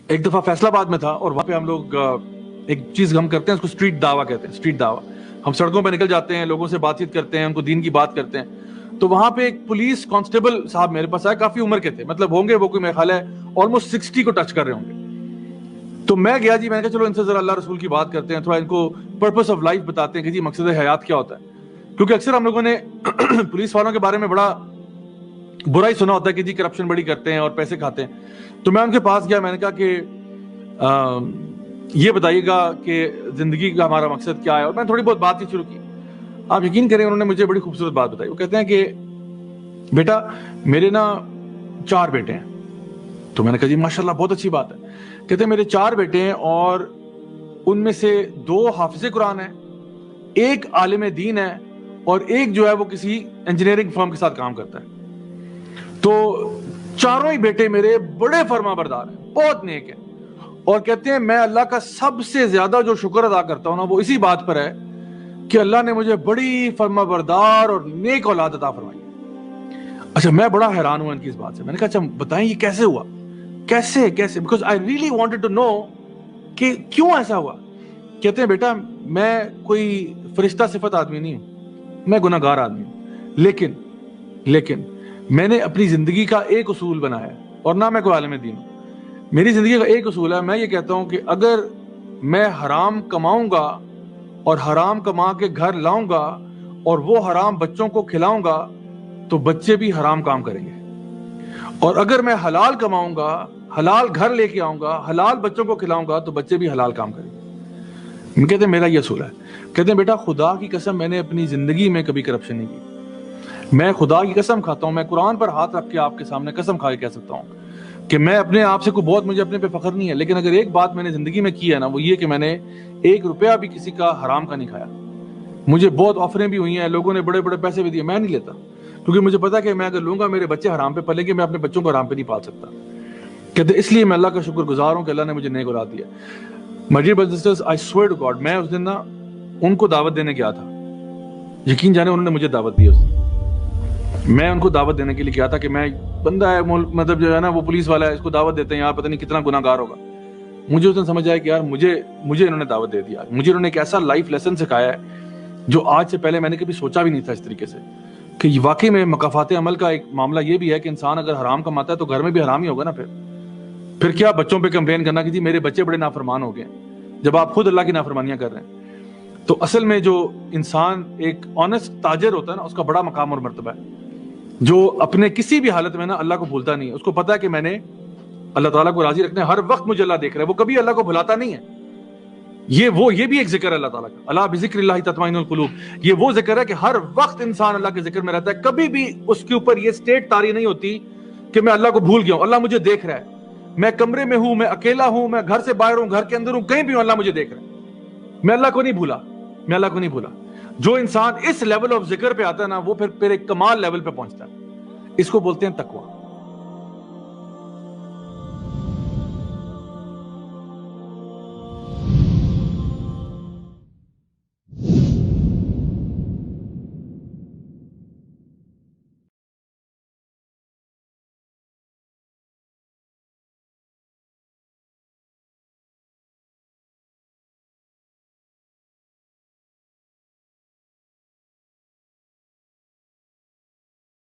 ایک دفعہ فیصلہ آباد میں تھا اور وہاں پہ ہم لوگ ایک چیز ہم کرتے ہیں، اس کو اسٹریٹ دعویٰ کہتے ہیں، اسٹریٹ دعویٰ. ہم سڑکوں پہ نکل جاتے ہیں، لوگوں سے بات چیت کرتے ہیں، ان کو دین کی بات کرتے ہیں. تو وہاں پہ ایک پولیس کانسٹیبل صاحب میرے پاس آئے، کافی عمر کے تھے، مطلب ہوں گے وہ کوئی میرے خیال ہے آلموسٹ 60 کو ٹچ کر رہے ہوں گے. تو میں گیا جی، میں نے کہا چلو ان سے ذرا اللہ رسول کی بات کرتے ہیں، تھوڑا ان کو پرپس آف لائف بتاتے ہیں کہ جی مقصد حیات کیا ہوتا ہے. کیونکہ اکثر ہم لوگوں نے پولیس والوں کے بارے میں بڑا برا ہی سنا ہوتا ہے کہ جی کرپشن بڑی کرتے ہیں اور پیسے کھاتے ہیں. تو میں ان کے پاس گیا، میں نے کہا کہ یہ بتائیے گا کہ زندگی کا ہمارا مقصد کیا ہے، اور میں نے تھوڑی بہت بات شروع کی. آپ یقین کریں انہوں نے مجھے بڑی خوبصورت بات بتائی. وہ کہتے ہیں کہ بیٹا میرے نا 4 بیٹے ہیں. تو میں نے کہا جی ماشاءاللہ بہت اچھی بات ہے. کہتے ہیں میرے 4 بیٹے ہیں اور ان میں سے 2 حافظ قرآن ہیں، 1 عالم دین ہے، اور 1 جو ہے وہ کسی انجینئرنگ فرم کے ساتھ کام کرتا ہے. تو چاروں ہی بیٹے میرے بڑے فرما بردار ہیں، بہت نیک ہیں. اور کہتے ہیں میں اللہ کا سب سے زیادہ جو شکر ادا کرتا ہوں نا وہ اسی بات پر ہے کہ اللہ نے مجھے بڑی فرما بردار اور نیک اولاد عطا فرمائی. اچھا میں بڑا حیران ہوا ان کی اس بات سے. میں نے کہا اچھا بتائیں یہ کیسے ہوا، کیسے because I really wanted to know کہ کیوں ایسا ہوا. کہتے ہیں بیٹا میں کوئی فرشتہ صفت آدمی نہیں ہوں، میں گناہ گار آدمی ہوں، لیکن میں نے اپنی زندگی کا ایک اصول بنایا ہے، اور نہ میں کوئی عالم دین ہوں. میری زندگی کا ایک اصول ہے، میں یہ کہتا ہوں کہ اگر میں حرام کماؤں گا اور حرام کما کے گھر لاؤں گا اور وہ حرام بچوں کو کھلاؤں گا تو بچے بھی حرام کام کریں گے. اور اگر میں حلال کماؤں گا، حلال گھر لے کے آؤں گا، حلال بچوں کو کھلاؤں گا تو بچے بھی حلال کام کریں گے. کہتے ہیں میرا یہ اصول ہے. کہتے ہیں بیٹا خدا کی قسم میں نے اپنی زندگی میں کبھی کرپشن نہیں کی. میں خدا کی قسم کھاتا ہوں، میں قرآن پر ہاتھ رکھ کے آپ کے سامنے قسم کھا کے کہہ سکتا ہوں کہ میں اپنے آپ سے بہت مجھے اپنے پہ فخر نہیں ہے، لیکن اگر ایک بات میں نے زندگی میں کی ہے نا وہ یہ کہ میں نے 1 روپیہ بھی کسی کا حرام کا نہیں کھایا. مجھے بہت آفریں بھی ہوئی ہیں، لوگوں نے بڑے بڑے پیسے بھی دیے، میں نہیں لیتا، کیونکہ مجھے پتا کہ میں اگر لوں گا میرے بچے حرام پہ پلیں گے، میں اپنے بچوں کو حرام پہ نہیں پال سکتا. کہتے اس لیے میں اللہ کا شکر گزار ہوں کہ اللہ نے مجھے نیک اولاد دیا. My dear brothers and sisters, I swear to God, میں اس دن نا ان کو دعوت دینے گیا تھا. یقین جانے انہوں نے مجھے دعوت دی اس دن. میں ان کو دعوت دینے کے لیے کیا تھا کہ میں بندہ ہے مطلب جو ہے نا وہ پولیس والا ہے، اس کو دعوت دیتے ہیں یار پتہ نہیں کتنا گناہ گار ہوگا. مجھے اس دن سمجھ آیا کہ یار مجھے انہوں نے دعوت دے دیا. مجھے انہوں نے ایک ایسا لائف لیسن سکھایا ہے جو آج سے پہلے میں نے کبھی سوچا بھی نہیں تھا اس طریقے سے، کہ واقعی میں مکافات عمل کا ایک معاملہ یہ بھی ہے کہ انسان اگر حرام کماتا ہے تو گھر میں بھی حرام ہی ہوگا نا. پھر کیا بچوں پہ کمپلین کرنا کہ جی میرے بچے بڑے نافرمان ہو گئے جب آپ خود اللہ کی نافرمانیاں کر رہے ہیں. تو اصل میں جو انسان ایک آنیسٹ تاجر ہوتا ہے نا اس کا بڑا مقام اور مرتبہ ہے، جو اپنے کسی بھی حالت میں نا اللہ کو بھولتا نہیں ہے. اس کو پتا ہے کہ میں نے اللہ تعالیٰ کو راضی رکھنا ہے، ہر وقت مجھے اللہ دیکھ رہا ہے، وہ کبھی اللہ کو بھلاتا نہیں ہے. یہ بھی ایک ذکر ہے اللہ تعالیٰ کا، اللہ بذکر اللہ تطمئن القلوب. یہ وہ ذکر ہے کہ ہر وقت انسان اللہ کے ذکر میں رہتا ہے، کبھی بھی اس کے اوپر یہ سٹیٹ طاری نہیں ہوتی کہ میں اللہ کو بھول گیا ہوں، اللہ مجھے دیکھ رہا ہے، میں کمرے میں ہوں، میں اکیلا ہوں، میں گھر سے باہر ہوں، گھر کے اندر ہوں، کہیں بھی ہوں، اللہ مجھے دیکھ رہا ہے. میں اللہ کو نہیں بھولا. جو انسان اس لیول آف ذکر پہ آتا ہے نا وہ پھر ایک کمال لیول پہ پہنچتا ہے. اس کو بولتے ہیں تقویٰ.